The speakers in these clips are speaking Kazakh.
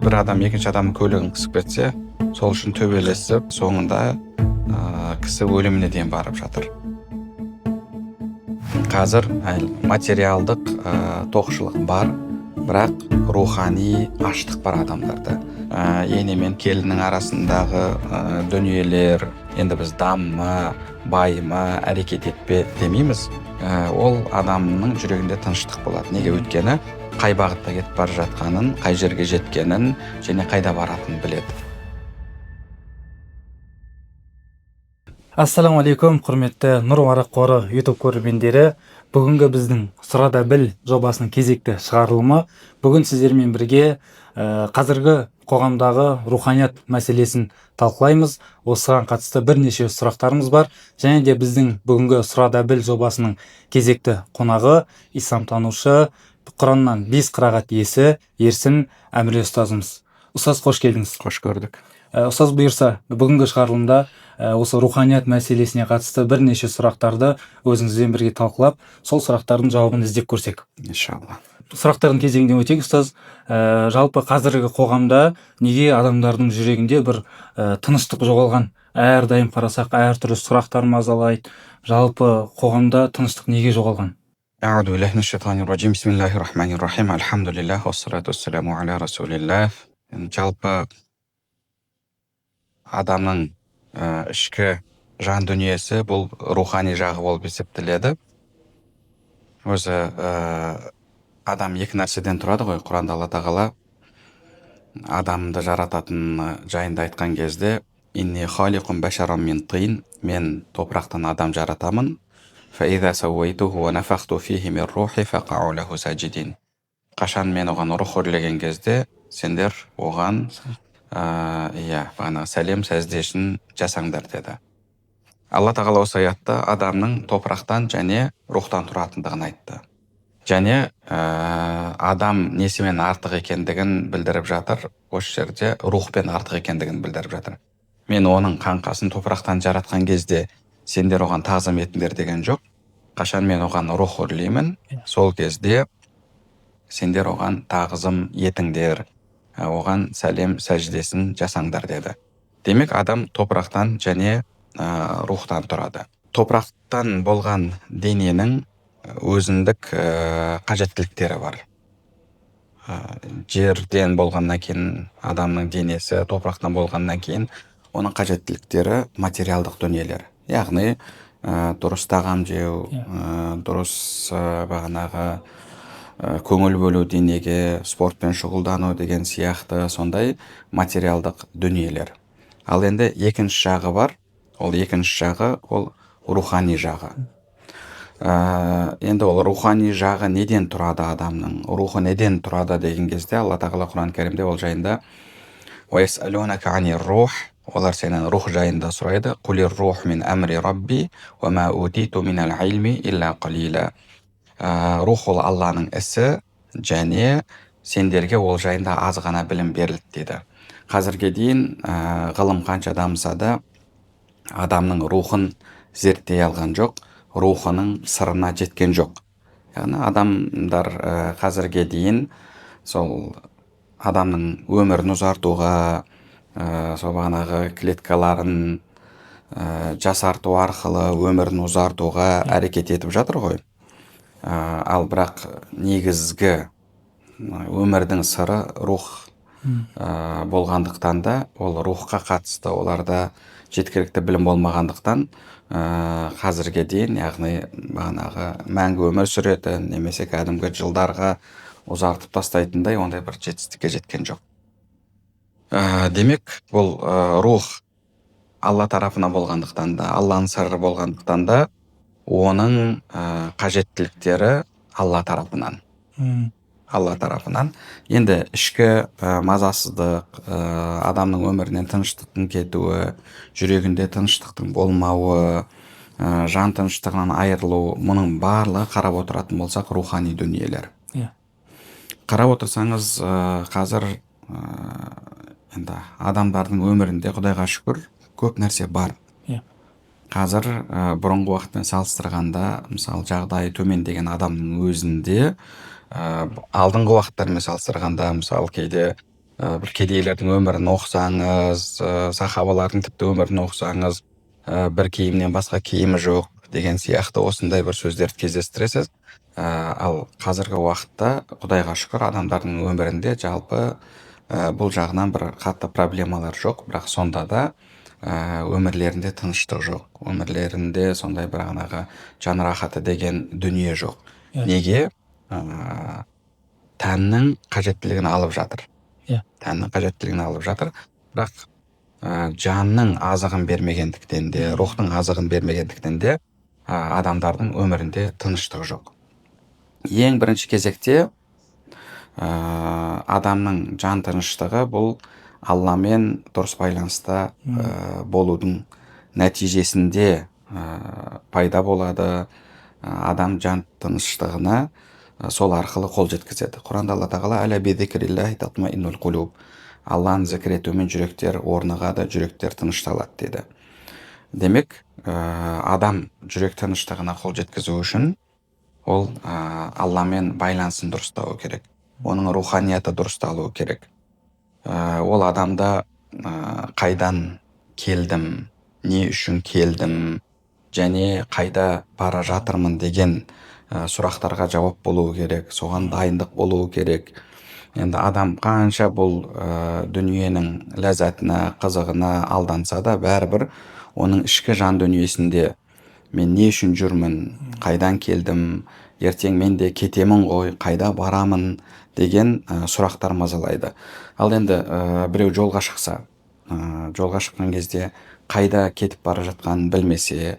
бір адам екінші адамның көлігін қысып кетсе, сол үшін төбелесіп, соңында кісі өліміне дейін барып жатыр. Қазір материалдық тоқшылық бар, бірақ рухани аштық бар адамдарда. Ене мен келіннің арасындағы дүниелер, енді біз дамыма, байыма, әрекет етпе демейміз. Ол адамның жүрегінде тыныштық болады. Неге? Өйткені қай бағытта кетіп бара жатқанын, қай жерге жеткенін және қайда баратынын біледі. Ассалаумағалейкум, құрметті Нұр Уарақ қоры YouTube көрермендері. Бүгінгі біздің Сұрада біл жобасының кезекті шығарылымы. Бүгін сіздермен бірге қазіргі қоғамдағы руханият мәселесін талқылаймыз. Осыған қатысты бірнеше сұрақтарымыз бар. Және де біздің бүгінгі Сұрада біл жобасының кезекті қонағы исламтанушы, Құраннан 5 қырағат иесі Ерсін Әміре ұстазымыз. Ұстаз, қош келдіңіз. Қош көрдік. Ұстаз бұйырса, бүгінгі шығарылымда осы руханият мәселесіне қатысты бірнеше сұрақтарды өзіңізбен бірге талқылап, сол сұрақтардың жауабын іздеп көрсек. Иншалла. Сұрақтардың кезегіне өтейік, ұстаз. Жалпы қазіргі қоғамда неге адамдардың жүрегінде бір тыныштық жоғалған? Әрдайым қарасақ, әртүрлі сұрақтар мазалайды. Жалпы қоғамда тыныштық неге жоғалған? Аъуду биллахи минаш шайтанир ражим. Бисмиллахир-рахманир-рахим. Алхамдулиллах, уассалату вассаламу аля расулиллах. Жалпы адамның ішкі жан дүниесі бұл рухани жағы болып есептеледі. Өзі адам екі нәрседен тұрады ғой. Құранда Алла тағала адамды жарататын жайында айтқан кезде: «Инни халиқун башаран мин тин», мен топырақтан адам жаратамын. «Фаиза сауайтуху ва нафахту фихи мин рухи фақау лаху саджидин». Қашан мен оған рух үрлеген кезде, сендер оған сәлем сәждесін жасаңдар деді. Алла тағала осы аятта адамның топырақтан және рухтан тұратындығын айтты. Және адам несімен артық екендігін білдіріп жатыр. Осы жерде рухпен артық екендігін білдіріп жатыр. Мен оның қаңқасын топырақтан жаратқан кезде сендер оған тағзым етіңдер деген жоқ. Қашан мен оған рух үрлеймін, сол кезде сендер оған тағзым етіңдер, оған сәлем сәждесін жасаңдар деді. Демек, адам топырақтан және рухтан тұрады. Топырақтан болған дененің өзіндік қажеттіліктері бар. Жерден болғаннан кейін адамның денесі, топырақтан болғаннан кейін оның қажеттіліктері материалдық дүниелер. Яғни дұрыс тағам жеу, дұрыс бағанағы көңіл бөлу денеге, спортпен шұғылдану деген сияқты сондай материалдық дүниелер. Ал енді екінші жағы бар. Ол екінші жағы ол рухани жағы. Енді ол рухани жағы неден тұрады адамның? Рухы неден тұрады деген кезде Алла тағала Құран кәрімде ол жайында: «Уайсалунака анир рух», олар сенен рух жайында сұрайды. «Қулир рух мин амри рабби, ва ма утиту минал илми илля қалила». Рух ол Алланың ісі, және сендерге ол жайында аз ғана білім берілді дейді. Қазірге дейін ғылым қанша дамыса да адамның рухын зерттей алған жоқ, рухының сырына жеткен жоқ. Яғни адамдар қазірге дейін сол адамның өмірін ұзартуға, сол бағанағы клеткаларын жасарту арқылы өмірін ұзартуға әрекет етіп жатыр ғой. Ал бірақ негізгі өмірдің сыры рух болғандықтан да, ол рухқа қатысты оларда жеткілікті білім болмағандықтан қазірге дейін, яғни бағанағы мәңгі өмір сүретін немесе кәдімгі жылдарға ұзартып тастайтындай ондай бір жетістікке жеткен жоқ. Демек, бұл рух Алла тарапынан болғандықтан да, Алланың сыры болғандықтан да, оның қажеттіліктері Алла тарапынан. Алла тарапынан. Енді ішкі мазасыздық, адамның өмірінен тыныштықтың кетуі, жүрегінде тыныштықтың болмауы, жан тыныштығынан айырылу, мұның барлығы қарап отыратын болсақ рухани дүниелер. Қарап отырсаңыз, қазір енді адамдардың өмірінде, Құдайға шүкір, көп нәрсе бар. Қазір бұрынғы уақытпен салыстырғанда, мысалы жағдайы төмендеген адамның өзінде алдыңғы уақыттармен салыстырғанда, мысалы кейде бір кедейлердің өмірін оқысаңыз, сахабалардың тіпті өмірін оқысаңыз, бір киімнен басқа киімі жоқ деген сияқты осындай бір сөздерді кездестіресіз. Ал қазіргі уақытта құдайға шүкір адамдардың өмірінде жалпы бұл жағынан бір қатты проблемалар жоқ, бірақ сонда да өмірлерінде тыныштық жоқ, өмірлерінде сондай бір жан рахаты деген дүние жоқ. Неге? Тәннің қажеттілігін алып жатыр. Тәннің қажеттілігін алып жатыр, бірақ жанның азығын бермегендіктен де, рухтың азығын бермегендіктен де адамдардың өмірінде тыныштық жоқ. Ең бірінші кезекте адамның жан тыныштығы бұл Алламен дұрыс байланыста болудың нәтижесінде пайда болады. Адам жан тыныштығына сол арқылы қол жеткізеді. Құранда Алла тағала «Әля би-зикриллахи татмаиннул қулуб». Алланы зікір етумен жүректер орнығады, жүректер тынышталады деді. Демек, адам жүрек тыныштығына қол жеткізу үшін ол Алламен байланысын дұрыстауы керек. Оның руханияты дұрысталуы керек. Ол адамда қайдан келдім, не үшін келдім, және қайда бара жатырмын деген сұрақтарға жауап болуы керек, соған дайындық болуы керек. Енді адам қанша бұл дүниенің ләззатына, қызығына алданса да, бәрібір оның ішкі жан дүниесінде мен не үшін жүрмін, қайдан келдім, ертең мен де кетемін ғой, қайда барамын деген сұрақтар мазалайды. Ал енді біреу жолға шықса, жолға шыққан кезде қайда кетіп бара жатқанын білмесе,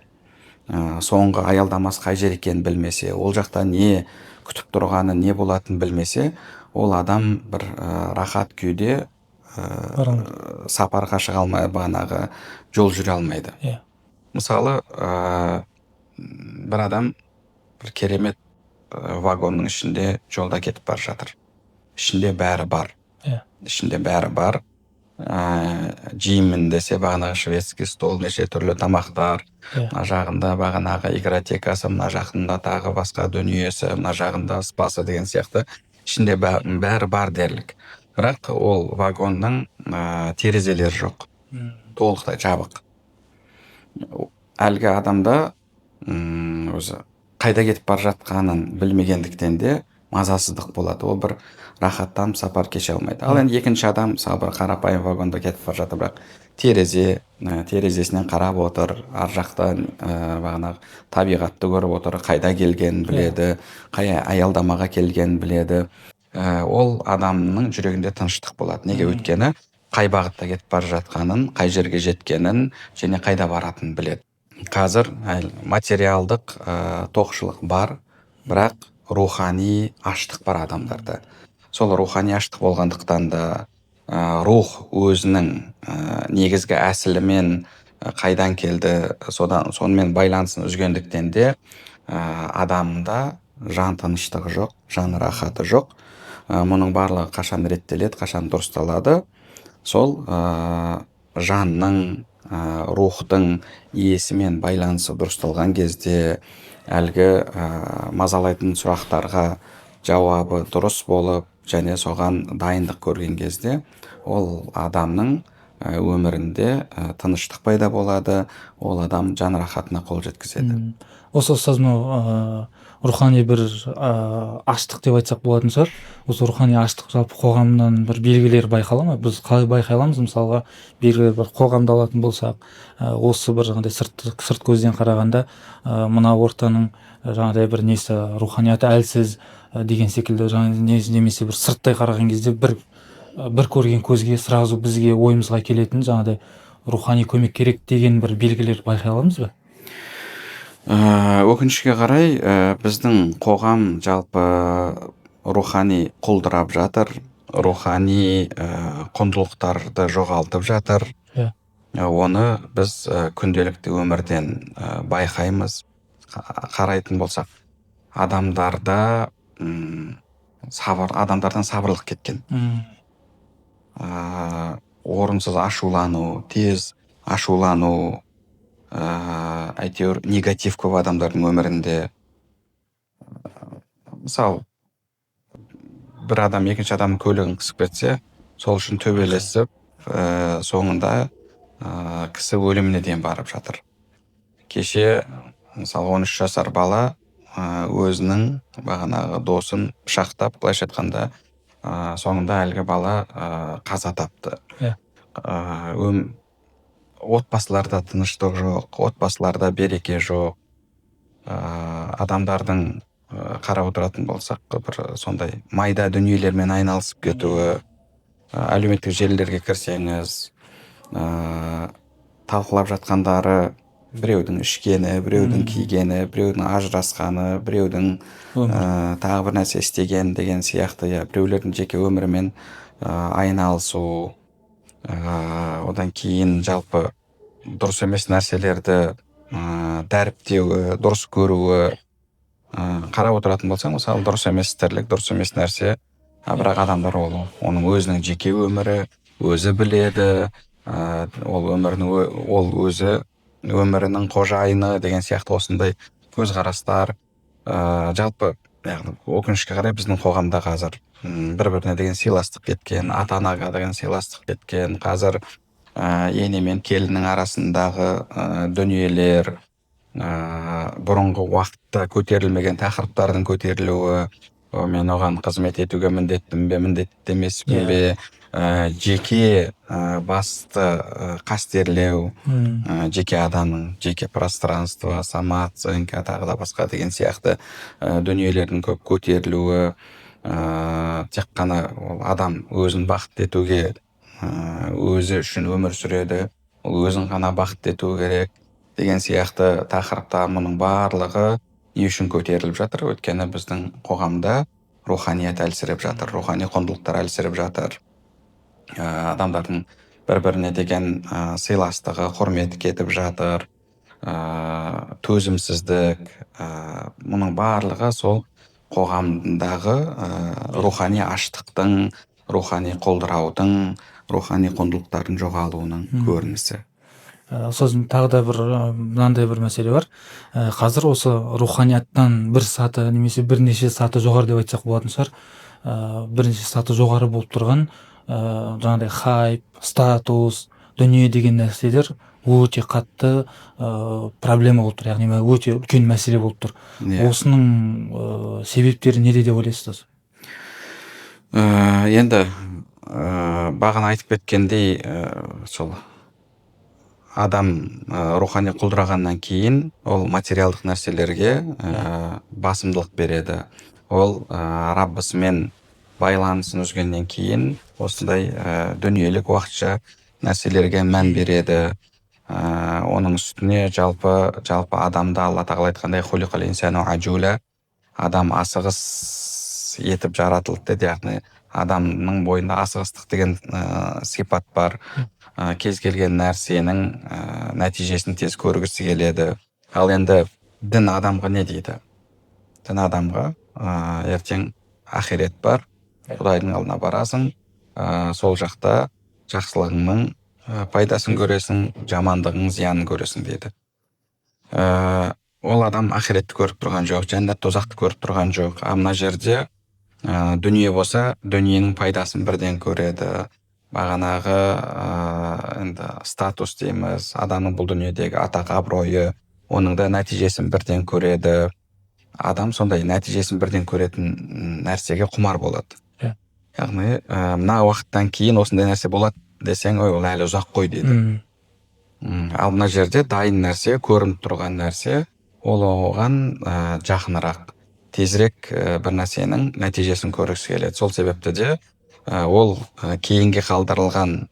соңғы аялдамасы қай жер екенін білмесе, ол жақта не күтіп тұрғаны, не болатынын білмесе, ол адам бір рахат күйде сапарға шыға алмай, жол жүре алмайды. Мысалы, бір адам бір керемет вагонның ішінде жолда кетіп бара жатыр. Ішінде бәрі бар. Ішінде бәрі бар. Жеймін десе шведский стол, неше түрлі тамақтар, мына жағында игротекасы, мына жағында тағы басқа дүниесі, мына жағында спасы деген сияқты ішінде бәрі бар дерлік. Бірақ ол вагонның терезелері жоқ, толықтай жабық. Әлгі адамда өзі қайда кетіп бара жатқанын білмегендіктен де мазасыздық болады. Ол бір рахаттан сапар кеше алмайды. Ал енді екінші адам мысалы бір қарапайым вагонда кетіп бара жатыр, бірақ терезесінен қарап отыр, ар жақтан табиғатты көріп отыр, қайда келгенін біледі, қай аялдамаға келгенін біледі. Ол адамның жүрегінде тыныштық болады. Неге? Өйткені қай бағытта кетіп бара жатқанын, қай жерге жеткенін және қайда баратынын біледі. Қазір материалдық тоқшылық бар, бірақ рухани аштық бар адамдарда. Сол рухани аштық болғандықтан да рух өзінің негізгі әсілімен қайдан келді, сонымен байланысын үзгендіктен де адамда жан тыныштығы жоқ, жан рахаты жоқ. Мұның барлығы қашан реттеледі, қашан дұрысталады? Сол жанның, рухтың иесімен байланысы дұрысталған кезде, әлгі мазалайтын сұрақтарға жауабы дұрыс болып, және соған дайындық көрген кезде, ол адамның өмірінде тыныштық пайда болады, ол адам жан рахатына қол жеткізеді. Осы ұстаз рухани бір аштық деп айтсақ болатын шығар. Осы рухани аштық жалпы қоғамнан бір белгілер байқала ма? Біз қалай байқай аламыз? Мысалға, белгілі бір қоғамда алатын болсақ, осы бір сырт көзден қарағанда мына ортаның бір несі руханияты әлсіз деген секілді немесе бір сырттай қараған кезде бір көрген көзге сразу бізге ойымызға келетін рухани көмек керек деген бір белгілер байқай аламыз ба? Өкінішке қарай, біздің қоғам жалпы рухани құлдырап жатыр, рухани құндылықтарды жоғалтып жатыр. Оны біз күнделікті өмірден байқаймыз. Қарайтын болсақ, адамдардан сабырлық кеткен. Орынсыз ашулану, тез ашулану, әйтеуір негатив көп адамдардың өмірінде. Мысалы, бір адам екінші адамның көлігін қысып кетсе, сол үшін төбелесіп соңында кісі өліміне дейін барып жатыр. Кеше мысалы 13 жасар бала өзінің бағанағы досын пышақтап, былайша айтқанда соңында әлгі бала қаза тапты. Отбасыларда тыныштық жоқ, отбасыларда береке жоқ. Адамдардың қарап отыратын болсақ, бір сондай майда дүниелермен айналысып кетуі, әлеуметтік желілерге кірсеңіз, талқылап жатқандары біреудің ішкені, біреудің кигені, біреудің ажырасқаны, біреудің тағы бір нәрсе істеген деген сияқты, біреулердің жеке өмірімен айналысу, одан кейін жалпы дұрыс емес нәрселерді дәріптеуі, дұрыс көруі, қарап отыратын болсаң, мысалы дұрыс емес тірлік, дұрыс емес нәрсе, бірақ адамдар оның өзінің жеке өмірі, өзі біледі, ол өзі өмірінің қожайыны деген сияқты осындай көзқарастар. Жалпы өкінішке қарай біздің қоғамда қазір бір-біріне деген сыйластық кеткен, ата-анаға деген сыйластық кеткен, қазір ене мен келіннің арасындағы дүниелер, бұрынғы уақытта көтерілмеген тақырыптардың көтерілуі, мен оған қызмет етуге міндеттімін бе, міндетті емеспін бе, жеке басты қастерлеу, жеке адамның жеке пространство, самооценка, тағы да басқа деген сияқты дүниелердің көп көтерілуі, тек қана адам өзін бақытты етуге өзі үшін өмір сүреді, ол өзін ғана бақытты ету керек деген сияқты тақырыпта мұның барлығы не үшін көтеріліп жатыр? Өйткені біздің қоғамда руханият әлсіреп жатыр, рухани құндылықтар әлсіреп жатыр. Адамдардың бір-біріне деген сыйластығы, құрметі кетіп жатыр, төзімсіздік, мұның барлығы сол қоғамдағы рухани аштықтың, рухани құлдыраудың, рухани құндылықтардың жоғалуының көрінісі. Сосын тағы да бір мынандай бір мәселе бар. Қазір осы руханияттан бір саты немесе бірнеше саты жоғары деп айтсақ болатын шығар. Бірнеше саты жоғары болып тұрған жаңағыдай хайп, статус, дүние деген нәрселер өте қатты проблема болып тұр, яғни өте үлкен мәселе болып тұр. Осының себептері неде деп ойлайсыз? Енді бағана айтып кеткендей, сол адам рухани құлдырағаннан кейін ол материалдық нәрселерге басымдылық береді. Ол Раббысымен байланысын үзгеннен кейін осындай дүниелік уақытша нәрселерге мән береді. Оның үстіне жалпы адамда Алла тағала айтқандай хулиқал инсану аджула, адам асығыс етіп жаратылды деді. Яғни адамның бойында асығыстық деген сипат бар. Кез келген нәрсенің нәтижесін тез көргісі келеді. Ал енді дін адамға не дейді? Дін адамға ертең ақирет бар, Құдайдың алдына барасың, сол жақта жақсылығыңның пайдасын көресің, жамандығың зиянын көресің дейді. Ол адам ақиретті көріп тұрған жоқ, жәннат тозақты көріп тұрған жоқ. Мына жерде дүние болса, дүниенің пайдасын бірден көреді. Бағанағы енді статус дейміз, адамның бұл дүниедегі атақ абыройы, оның да нәтижесін бірден көреді. Адам сондай нәтижесін бірден көретін нәрсеге құмар болады. Яғни мына уақыттан кейін осындай нәрсе болады десең, ол әлі ұзақ қой дейді. Ал мына жерде дайын нәрсе, көрініп тұрған нәрсе, ол оған жақынырақ, тезірек бір нәрсенің нәтижесін көргісі келеді. Сол себепті де ол кейінге қалдырылған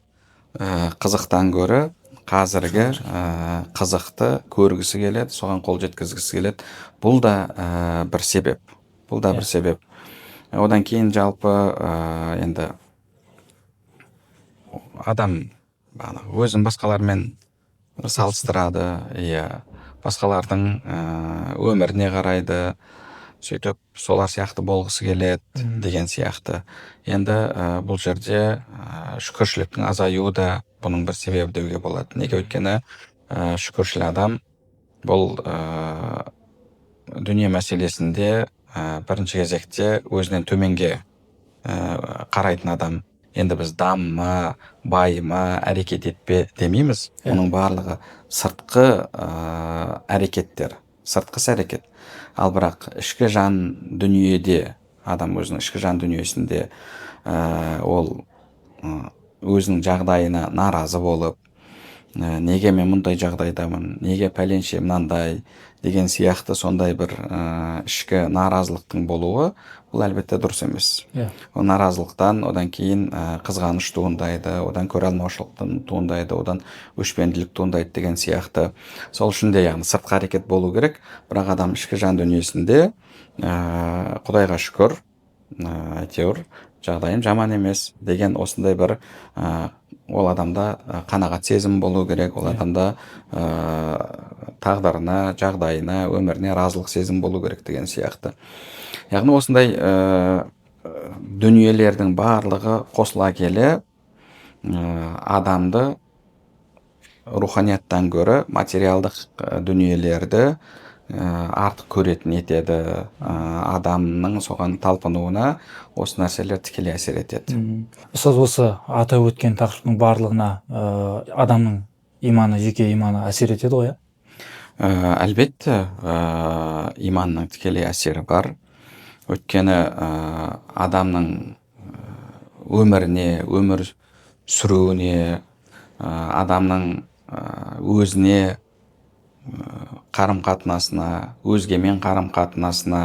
қызықтан гөрі қазіргі қызықты көргісі келеді, соған қол жеткізгісі келеді. Бұл да бір себеп. Одан кейін жалпы енді адам өзін басқалармен салыстырады, басқалардың өміріне қарайды, сөйтіп солар сияқты болғысы келеді деген сияқты. Енді бұл жерде шүкіршіліктің азаюы да бұның бір себебі деуге болады. Неге? Өйткені шүкіршіл адам бұл дүние мәселесінде бірінші кезекте өзінен төменге қарайтын адам. енді біз дамыма, байыма, әрекет етпе демейміз. Оның барлығы сыртқы әрекеттер, сыртқы іс-әрекет. Ал бірақ ішкі жан дүниеде, адам өзінің ішкі жан дүниесінде ол өзінің жағдайына наразы болып, неге мен мұндай жағдайдамын, неге пәленше мынандай деген сияқты сондай бір ішкі наразылықтың болуы, бұл әлбетте дұрыс емес. Ол наразылықтан одан кейін қызғаныш туындайды, одан көре алмаушылықтан туындайды, одан өшпенділік туындайды деген сияқты. Сол үшін де яғни сыртқы әрекет болу керек, бірақ адам ішкі жан дүниесінде Құдайға шүкір, әйтеуір жағдайым жаман емес деген осындай бір ол адамда қанағат сезім болу керек, ол адамда тағдырына, жағдайына, өміріне разылық сезім болу керек деген сияқты. Яғни осындай дүниелердің барлығы қосыла келе адамды руханияттан гөрі материалдық дүниелерді артық көретін етеді. Адамның соған талпынуына осы нәрселер тікелей әсер етеді. Сіз осы атап өткен тақырыптың барлығына адамның иманы, жеке иманы әсер етеді ғой? Әлбетте, иманның тікелей әсері бар. Өйткені адамның өміріне, өмір сүруіне, адамның өзіне қарым-қатынасына, өзгемен қарым-қатынасына,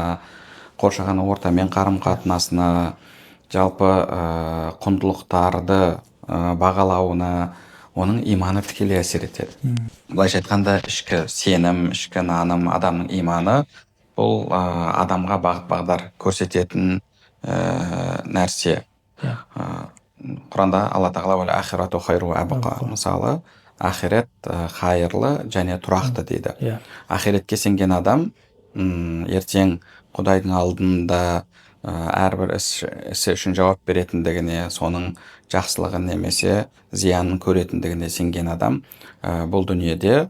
қоршаған ортамен қарым-қатынасына, жалпы құндылықтарды бағалауына оның иманы тікелей әсер етеді. Былайша айтқанда, ішкі сенім, ішкі наным, адамның иманы бұл адамға бағыт-бағдар көрсететін нәрсе. Құранда Алла тағала ахирату хайру абқа, мысалы, ақирет қайырлы және тұрақты дейді. Ақиретке сенген адам ертең Құдайдың алдында әрбір ісі үшін жауап беретіндігіне, соның жақсылығын немесе зиянын көретіндігіне сенген адам бұл дүниеде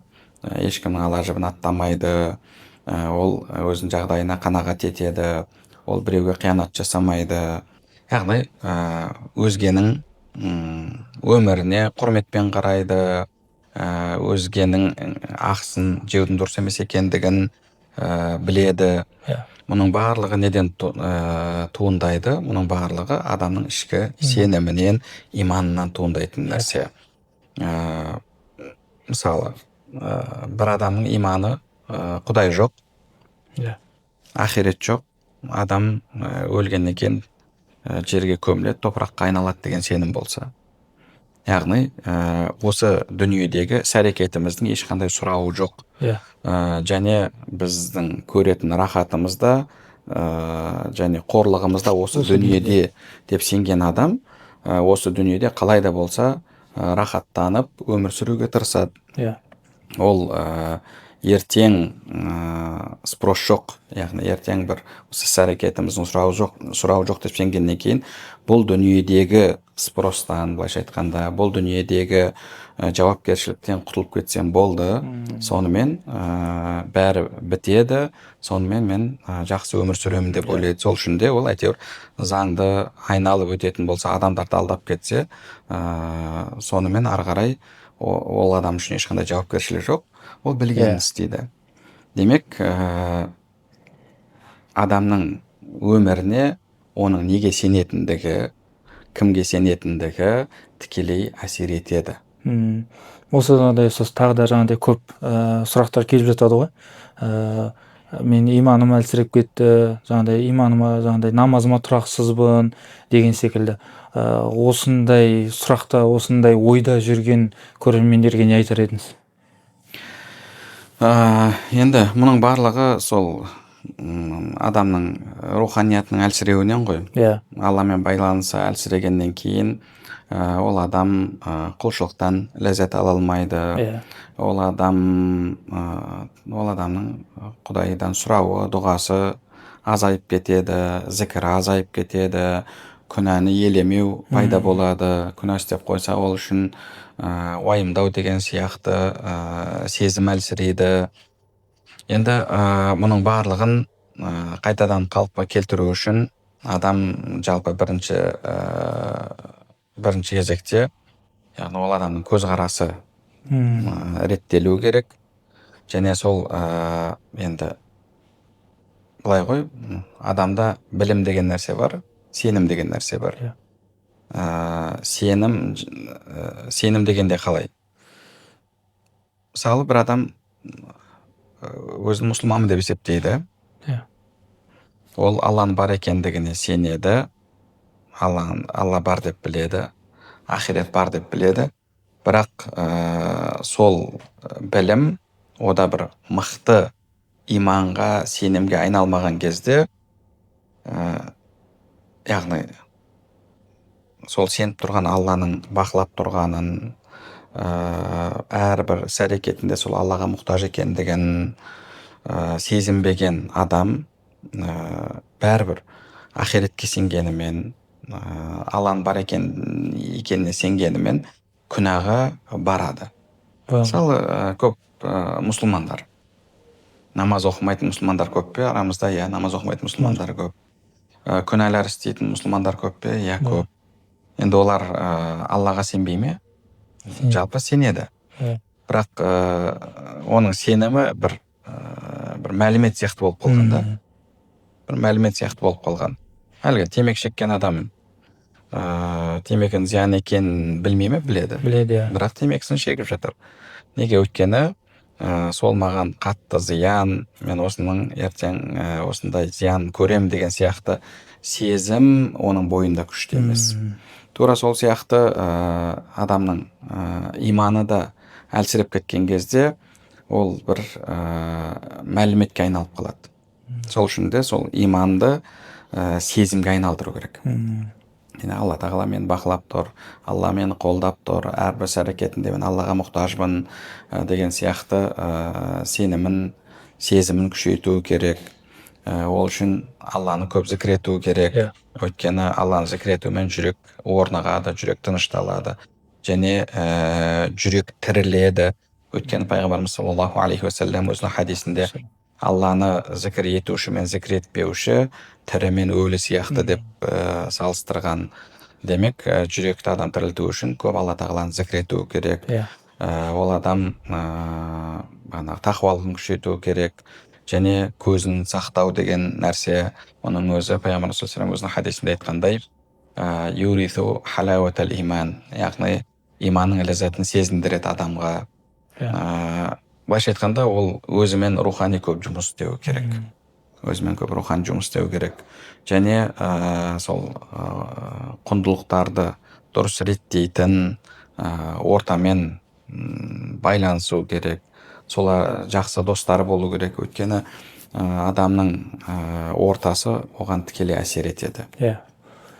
ешкімнің ала-жібін аттамайды, ол өзінің жағдайына қанағат етеді, ол біреуге қиянат жасамайды. Яғни өзгенің өміріне құрметпен қарайды, өзгенің ақысын жеудің дұрыс емес екендігін біледі. Мұның барлығы неден туындайды? Мұның барлығы адамның ішкі сенімінен, иманынан туындайтын нәрсе. Мысалы, бір адамның иманы Құдай жоқ, ақирет жоқ, адам өлгеннен кейін жерге көміледі, топыраққа айналады деген сенім болса. Яғни осы дүниедегі іс-әрекетіміздің ешқандай сұрауы жоқ. Және біздің көретін рахатымызда және қорлығымызда осы дүниеде деп сенген адам осы дүниеде қалай да болса рахаттанып өмір сүруге тырысады. Ол ертең спрос жоқ, яғни ертең бір осы іс-әрекетіміздің сұрауы жоқ деп сенгеннен кейін бұл дүниедегі спростан, былайша айтқанда, бұл дүниедегі жауапкершіліктен құтылып кетсем болды, сонымен бәрі бітеді, сонымен мен жақсы өмір сүремін деп ойлайды. Сол үшін де ол әйтеуір заңды айналып өтетін болса, адамдарды алдап кетсе, сонымен ары қарай ол адам үшін ешқандай жауапкершілік жоқ, ол білгенін істейді. Демек, адамның өміріне оның неге сенетіндігі, кімге сенетіндігі тікелей әсер етеді. Осы сіз тағы да жаңағыдай көп сұрақтар келіп жатады ғой. Мен иманым әлсіреп кетті, жаңағыдай иманыма, жаңағыдай намазыма тұрақсызбын деген секілді. Осындай сұрақта, осындай ойда жүрген көрермендерге не айтар едіңіз? Енді мұның барлығы сол адамның руханиятының әлсіреуінен ғой. Алламен байланысы әлсірегеннен кейін ол адам құлшылықтан ләззат ала алмайды. Ол адамның Құдайдан сұрауы, дұғасы азайып кетеді, зікірі азайып кетеді, күнәні елемеу пайда болады. Күнә істеп қойса, ол үшін уайымдау деген сияқты сезім әлсірейді. Енді мұның барлығын қайтадан қалыпқа келтіру үшін адам жалпы бірінші бірінші кезекте яғни ол адамның көзқарасы реттелу керек, және сол енді былай ғой, адамда білім деген нәрсе бар, сенім деген нәрсе бар. Сенім дегенде қалай? Мысалы, бір адам өзін мұсылманмын деп есептейді. Ол Алланың бар екендігіне сенеді, Алла бар деп біледі, ақирет бар деп біледі. Бірақ сол білім ода бір мықты иманға, сенімге айналмаған кезде, яғни сол сеніп тұрған Алланың бақылап тұрғанын, әрбір іс-әрекетінде сол Аллаға мұқтаж екендігін сезінбеген адам бәрібір ақиретке сенгенімен, Алланың бар екеніне сенгенімен күнәға барады. Мысалы, көп мұсылмандар, намаз оқымайтын мұсылмандар көп пе арамызда? Иә, намаз оқымайтын мұсылмандар көп. Күнәлар істейтін мұсылмандар көп пе? Иә, көп. Енді олар Аллаға сенбей ме? Жалпы сенеді. Бірақ оның сенімі бір мәлімет сияқты болып қалған да. Бір мәлімет сияқты болып қалған. Әлгі темекі шеккен адам темекінің зиян екенін білмей ме? Біледі. Бірақ темекісін шегіп жатыр. Неге? Өйткені сол маған қатты зиян, мен осының ертең осындай зиян көрем деген сияқты сезім оның бойында күшті емес. Тура сол сияқты адамның иманы да әлсіреп кеткен кезде ол бір мәліметке айналып қалады. Сол үшін де сол иманды сезімге айналдыру керек. Алла тағала мені бақылап тұр, Алла мені қолдап тұр, әрбір іс-әрекетінде мен Аллаға мұқтажбын деген сияқты сезімін күшейту керек. Ол үшін Алланы көп зікір ету керек. Өйткені Алланы зікір етумен жүрек орнығады, жүрек тынышталады, және жүрек тіріледі. Өйткені пайғамбарымыз саллаллаху алейхи уассалам өзінің хадисінде Алланы зікір етуші мен зікір етпеуші тірі мен өлі сияқты деп салыстырған. Демек, жүректі адам тірілту үшін көп Алла тағаланы зікір ету керек. Ол адам тақуалығын күшейту керек, және көзін сақтау деген нәрсе, оның өзі пайғамбар саллаллаху алейхи өзінің хадисінде айтқандай, юрису халауатал иман, яғни иманның ләззатын сезіндіреді адамға. Былайша айтқанда, ол өзімен рухани көп жұмыс істеу керек. Өзімен көп рухани жұмыс істеу керек. Және сол құндылықтарды дұрыс реттейтін ортамен байланысу керек. Солар жақсы достары болу керек. Өйткені адамның ортасы оған тікелей әсер етеді.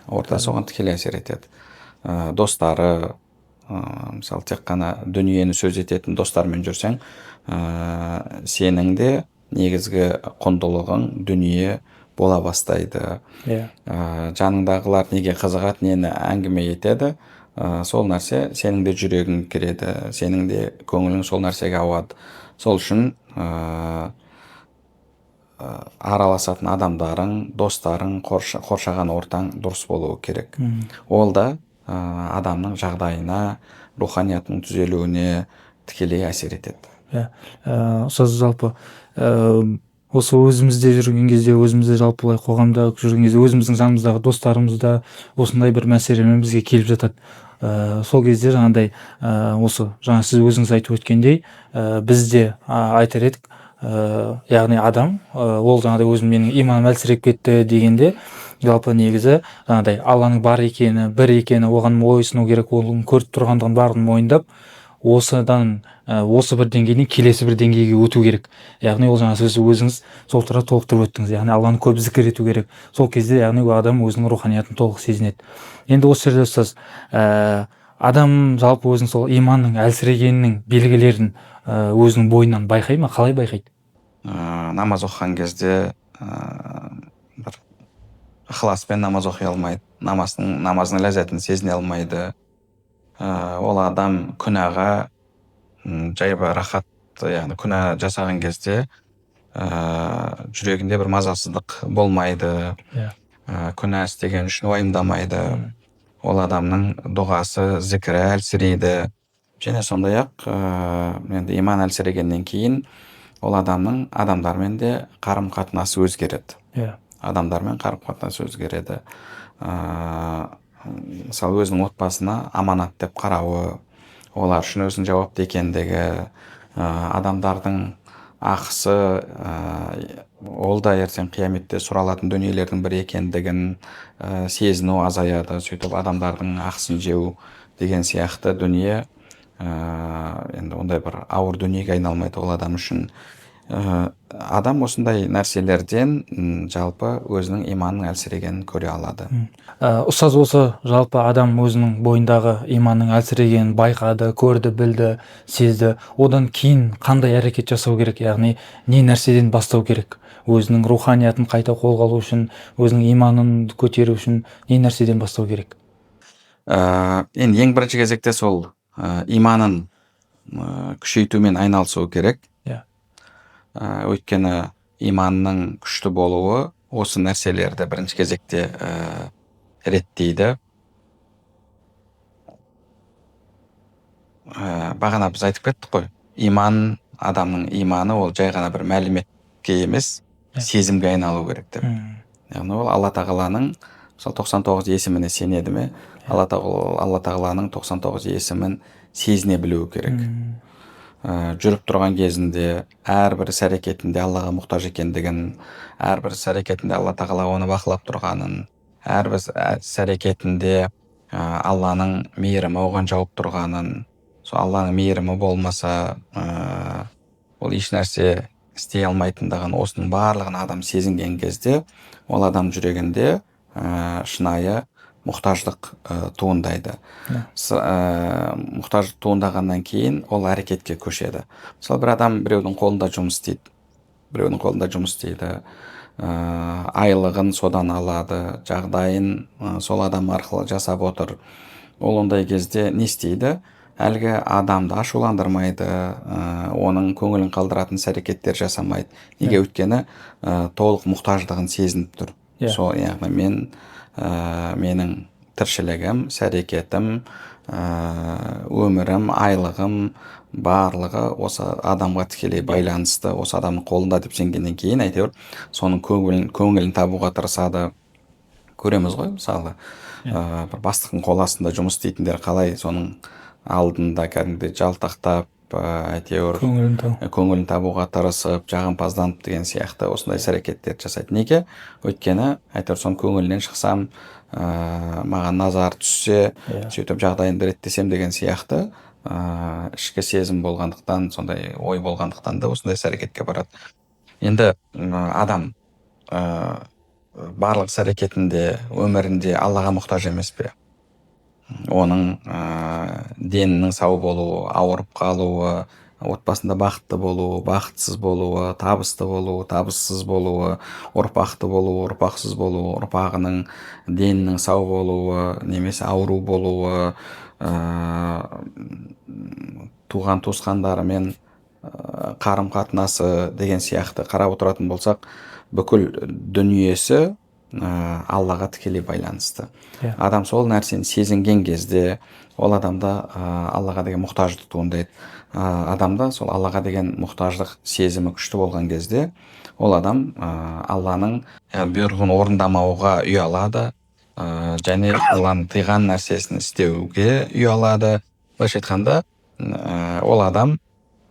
Ортасы оған тікелей әсер етеді. Достары, мысалы, тек қана дүниені сөз ететін достармен жүрсең, сенің де негізгі құндылығың дүние бола бастайды. Жаныңдағылар неге қызығады, нені әңгіме етеді, сол нәрсе сенің де жүрегің кіреді, сенің де көңілің сол нәрсеге ауады. Сол үшін араласатын адамдарың, достарың, қоршаған ортаң дұрыс болуы керек. Ол да адамның жағдайына, руханиятының түзелуіне тікелей әсер етеді. Ұстаз, жалпы осы өзімізде жүрген кезде, өзімізде жалпылай қоғамда жүрген кезде, өзіміздің жанымыздағы достарымыз да осындай бір мәселемен бізге келіп жатады. Сол кезде жаңағыдай осы жаңа сіз өзіңіз айтып өткендей, біз де айтар едік, яғни адам ол жаңағыдай менің иманым әлсіреп кетті дегенде, жалпы негізі жаңағыдай Алланың бар екені, бір екені, оған мойысыну керек, оның көріп тұрғандығын барлығын мойындап, осыдан осы бір деңгейден келесі бір деңгейге өту керек. Яғни ол жаңа сіз өзіңіз сол туралы толықтырып өттіңіз. Яғни Алланы көп зікір ету керек. Сол кезде яғни адам өзінің руханиятын толық сезінеді. Енді осы жерде ұстаз, адам жалпы өзінің сол иманның әлсірегенінің белгілерін өзінің бойынан байқай ма? Қалай байқайды? Намаз оқыған кезде бір ықыласпен намаз оқи алмайды, намаздың ләззатын сезіне алмайды. Ол адам күнәға жайба рахат, яғни күнә жасаған кезде жүрегінде бір мазасыздық болмайды, күнә істеген үшін уайымдамайды. ол адамның дұғасы, зікірі әлсірейді. Және сондай-ақ енді иман әлсірегеннен кейін ол адамның адамдармен де қарым-қатынасы өзгереді. иә Адамдармен қарым-қатынасы өзгереді. Мысалы өзінің отбасына аманат деп қарауы, олар үшін өзінің жауапты екендігі, адамдардың ақысы, ол да ертең қияметте сұралатын дүниелердің бірі екендігін сезіну азаяды. Сөйтіп адамдардың ақысын жеу деген сияқты дүние енді ондай бір ауыр дүниеге айналмайды ол адам үшін. Адам осындай нәрселерден жалпы өзінің иманның әлсірегенін көре алады. ұстаз, осы жалпы адам өзінің бойындағы иманның әлсірегенін байқады, көрді, білді, сезді. Одан кейін қандай әрекет жасау керек, яғни не нәрседен бастау керек? Өзінің руханиятын қайта қолға алу үшін, өзінің иманын көтеру үшін не нәрседен бастау керек? Енді ең бірінші кезекте сол иманын күшейтумен айналысу керек. иә Өйткені иманның күшті болуы осы нәрселерді бірінші кезекте реттейді. Бағана біз айтып кеттік қой, адамның иманы ол жай ғана бір мәліметке емес, сезімге айналу керек деп. Яғни ол Алла тағаланың мысалы 99 есіміне сенеді ме? Алла тағаланың 99 есімін сезіне білуі керек. Жүріп тұрған кезінде әрбір іс-әрекетінде Аллаға мұқтаж екендігін, әрбір іс-әрекетінде Алла тағала оны бақылап тұрғанын, әрбір іс-әрекетінде Алланың мейірімі оған жауып тұрғанын, сол Алланың мейірімі болмаса ол еш нәрсе істей алмайтындығын, осының барлығын адам сезінген кезде ол адам жүрегінде шынайы мұқтаждық туындайды. Мұқтаждық туындағаннан кейін ол әрекетке көшеді. Мысалы бір адам біреудің қолында жұмыс істейді, айлығын содан алады, жағдайын сол адам арқылы жасап отыр. Ол ондай кезде не істейді? Әлгі адамды ашуландырмайды, оның көңілін қалдыратын іс-әрекеттер жасамайды. Неге? Өйткені толық мұқтаждығын сезініп тұр. Сол, яғни менің тіршілігім, іс-әрекетім, өмірім, айлығым барлығы осы адамға тікелей байланысты, осы адамның қолында деп сенгеннен кейін әйтеуір соның көңілін табуға тырысады. Көреміз ғой, мысалы бір бастықтың қол астында жұмыс істейтіндер қалай соның алдында кәдімгідей жалтақтап, әйтеуір көңілін табуға тырысып, жағымпазданып деген сияқты осындай іс-әрекеттерді жасайды. Неге? Өйткені әйтеуір соның көңілінен шықсам, маған назар түссе, сөйтіп жағдайымды реттесем деген сияқты ішкі сезім болғандықтан, сондай ой болғандықтан да осындай іс-әрекетке барады. Енді адам барлық іс-әрекетінде, өмірінде Аллаға мұқтаж емес пе? Оның денінің сау болуы, ауырып қалуы, отбасында бақытты болуы, бақытсыз болуы, табысты болуы, табыссыз болуы, ұрпақты болуы, ұрпақсыз болуы, ұрпағының денінің сау болуы, немесе ауру болуы, туған туысқандарымен қарым-қатынасы деген сияқты қарап отыратын болсақ, бүкіл дүниесі Аллаға тікелей байланысты. Адам сол нәрсені сезінген кезде ол адамда Аллаға деген мұқтаждық туындайды. Адамда сол Аллаға деген мұқтаждық сезімі күшті болған кезде ол адам Алланың бұйрығын орындамауға ұялады, және Алланың тыйған нәрсесін істеуге ұялады. Былайша айтқанда, ол адам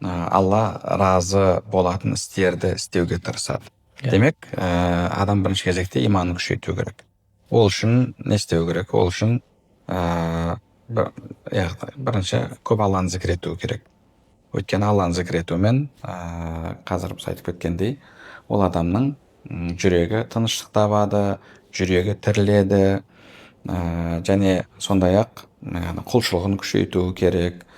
Алла разы болатын істерді істеуге тырысады. Демек, адам бірінші кезекте иманын күшейту керек. Ол үшін не істеу керек? Ол үшін бірінші көп Алланы зікір ету керек. Өйткені Алланы зікір етумен, қазір біз айтып кеткендей, ол адамның жүрегі тыныштық табады, жүрегі тіріледі, және сондай-ақ құлшылығын күшейту керек,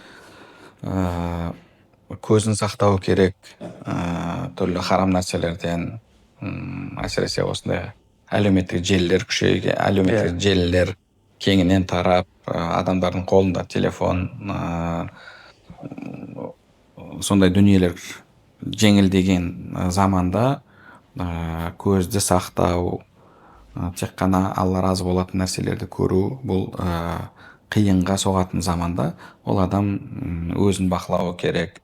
көзін сақтау керек, түрлі харам нәрселерден, әсіресе осындай әлеуметтік желілер кеңінен тарап, адамдардың қолында телефон, сондай дүниелер жеңілдеген заманда көзді сақтау, тек қана Алла разы болатын нәрселерді көру бұл қиынға соғатын заманда ол адам өзін бақылауы керек.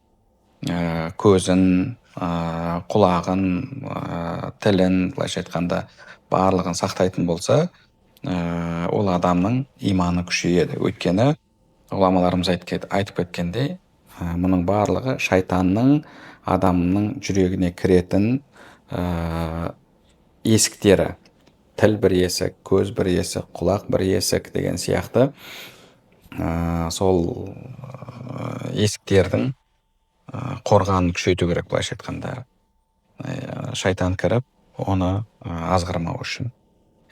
Көзін, құлағын, тілін, былайша айтқанда барлығын сақтайтын болса, ол адамның иманы күшейеді. Өйткені ғұламаларымыз айтып кеткендей, мұның барлығы шайтанның адамның жүрегіне кіретін есіктері. Тіл бір есік, көз бір есік, құлақ бір есік деген сияқты сол есіктердің қорғанын күшейту керек, былайша айтқанда. Шайтан кіріп, оны азғырмау үшін.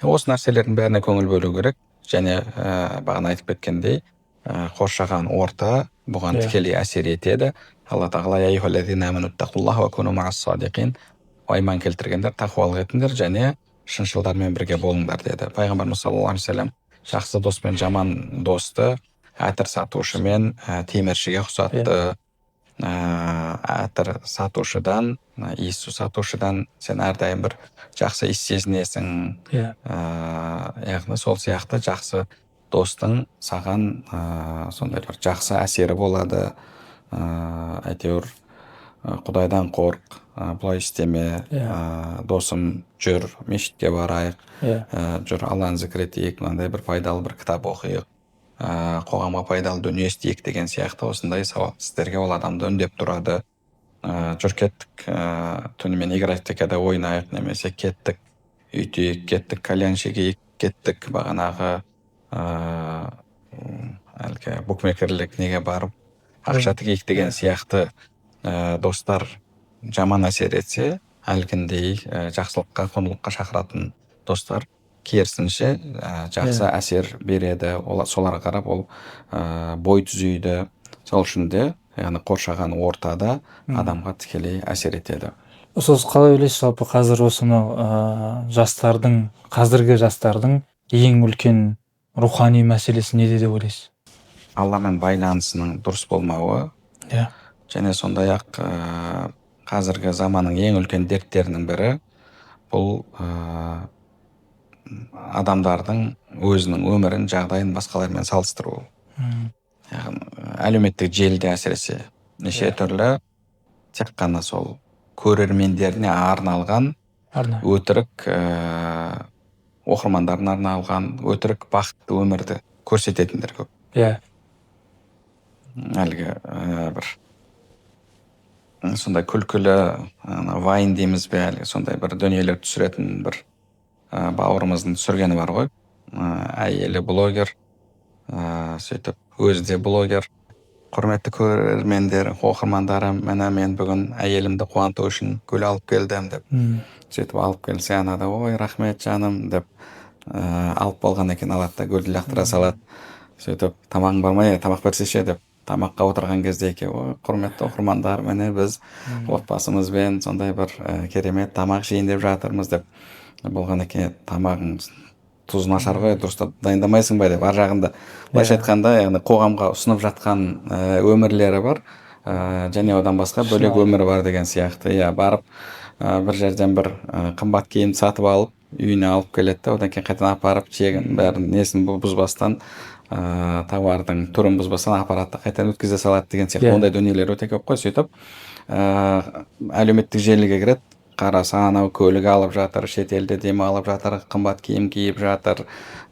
Осы нәрселердің бәріне көңіл бөлу керек. Және бағана айтып кеткендей, қоршаған орта бұған тікелей әсер етеді. Алла тағала «Я айюхаллазина аману аттақуллаха ва куну мағас садиқин». Иман келтіргендер, тақуалық етіңдер және шыншылдармен бірге болыңдар деді. Пайғамбарымыз саллаллаху алейхи вассалам жақсы дос пен жаман досты әтір сатушы мен теміршіге ұқсатты. Әтір сатушыдан, иіссу сатушыдан сен әрдайым бір жақсы иіс сезінесің. Яғни сол сияқты жақсы достың саған сондай бір жақсы әсері болады. Әйтеуір Құдайдан қорқ, бұлай істеме, досым жүр, мешітке барайық, жүр Алланы зікір етейік, мынандай бір пайдалы бір кітап оқиық, қоғамға пайдалы дүние істейік деген сияқты осындай сауапты істерге ол адамды үндеп тұрады. Жүр кеттік түнімен игротекада ойнайық, немесе кеттік үйтейік, кеттік кальян шегейік, кеттік бағанағы әлгі букмекерлік неге барып ақша тігейік деген сияқты достар жаман әсер етсе, әлгіндей жақсылыққа, құндылыққа шақыратын достар керісінше жақсы әсер береді. Соларға қарап ол бой түзейді. Сол үшін де яғни қоршаған ортада адамға тікелей әсер етеді. Сіз қалай ойлайсыз, жалпы қазір осынау қазіргі жастардың ең үлкен рухани мәселесі неде деп ойлайсыз? Алламен байланысының дұрыс болмауы, және сондай-ақ қазіргі заманның ең үлкен дерттерінің бірі бұл адамдардың өзінің өмірін, жағдайын басқалармен салыстыру. Әлеуметтік желіде әсіресе неше түрлі тек қана сол көрермендеріне арналған өтірік, оқырмандарына арналған өтірік бақытты өмірді көрсететіндер көп. Әлгі бір сондай күлкілі вайн дейміз бе, әлгі сондай бір дүниелер түсіретін бір бауырымыздың түсіргені бар ғой. Әйелі блогер, сөйтіп өзі де блогер. Құрметті көрермендер, оқырмандарым, мен бүгін әйелімді қуанту үшін гүл алып келдім деп. Сөйтіп алып келсе, анада ой рахмет жаным деп алып болған екен, алады да гүлді лақтыра салады. Сөйтіп тамағың бар ма, тамақ берсеше деп тамаққа отырған кезде құрметті оқырмандар, міне біз отбасымызбен сондай бір керемет тамақ жейін деп жатырмыз деп болған екен. Тамағың тұзы нашар ғой, дұрыстап дайындамайсың ба деп ар жағында былайша айтқанда яғни қоғамға ұсынып жатқан өмірлері бар, және одан басқа бөлек өмірі бар деген сияқты. Барып бір жерден бір қымбат киім сатып алып үйіне алып келеді, одан кейін қайтадан апарып чегін бәрін несін бұзбастан, тауардың түрін бұзбастан аппаратты қайтадан өткізе салады деген сияқты ондай дүниелер өте көп қой. Сөйтіп әлеуметтік желіге кіреді, қараса анау көлік алып жатыр, шетелде демалып жатыр, қымбат киім киіп жатыр,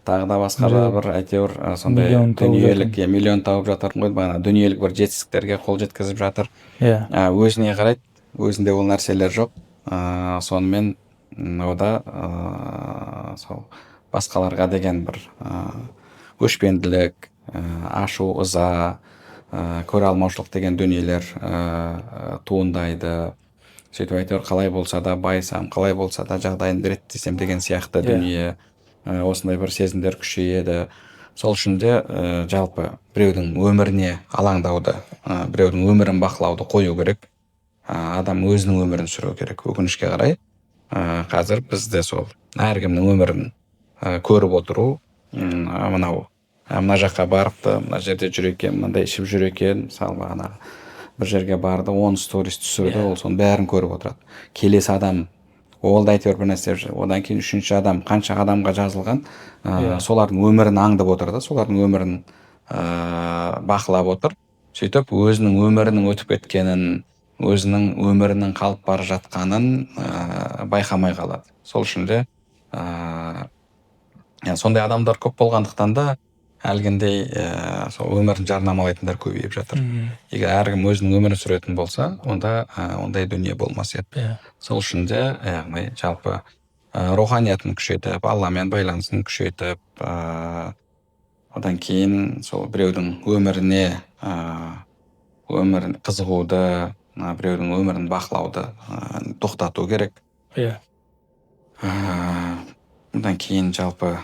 тағы да басқа да бір әйтеуір сондай дүниелік миллион тауып жатыр ғой, бағана дүниелік бір жетістіктерге қол жеткізіп жатыр. Өзіне қарайды, өзінде ол нәрселер жоқ. Сонымен ода сол басқаларға деген бір өшпенділік, ашу, ыза, көре алмаушылық деген дүниелер туындайды. Сөйтіп әйтеуір қалай болса да байсам, қалай болса да жағдайымды реттесем деген сияқты дүние, осындай бір сезімдер күшейеді. Сол үшін де жалпы біреудің өміріне алаңдауды, біреудің өмірін бақылауды қою керек. Адам өзінің өмірін сүру керек. Өкінішке қарай қазір бізде сол әркімнің өмірін көріп отыру, мына жаққа барыпты, мына жерде жүр екен, мынандай ішіп жүр екен, мысалы бағанағы бір жерге барды, 10 сторис түсірді, ол соның бәрін көріп отырады. Келесі адам ол да әйтеуір бір нәрсе деп жүр. Одан кейін үшінші адам, қанша адамға жазылған, Иә. солардың өмірін аңдып отыр да, солардың өмірін бақылап отыр. Сөйтіп өзінің өмірінің өтіп кеткенін, өзінің өмірінің қалып бара жатқанын байқамай қалады. Сол үшін де сондай адамдар көп болғандықтан да әлгіндей сол өмірін жарнамалайтындар көбейіп жатыр. Егер әркім өзінің өмірін сүретін болса, онда ондай дүние болмас еді. Сол үшін де яғни жалпы руханиятын күшейтіп, Алламен байланысын күшейтіп, одан кейін сол біреудің өміріне қызығуды, біреудің өмірін бақылауды тоқтату керек. Одан кейін жалпы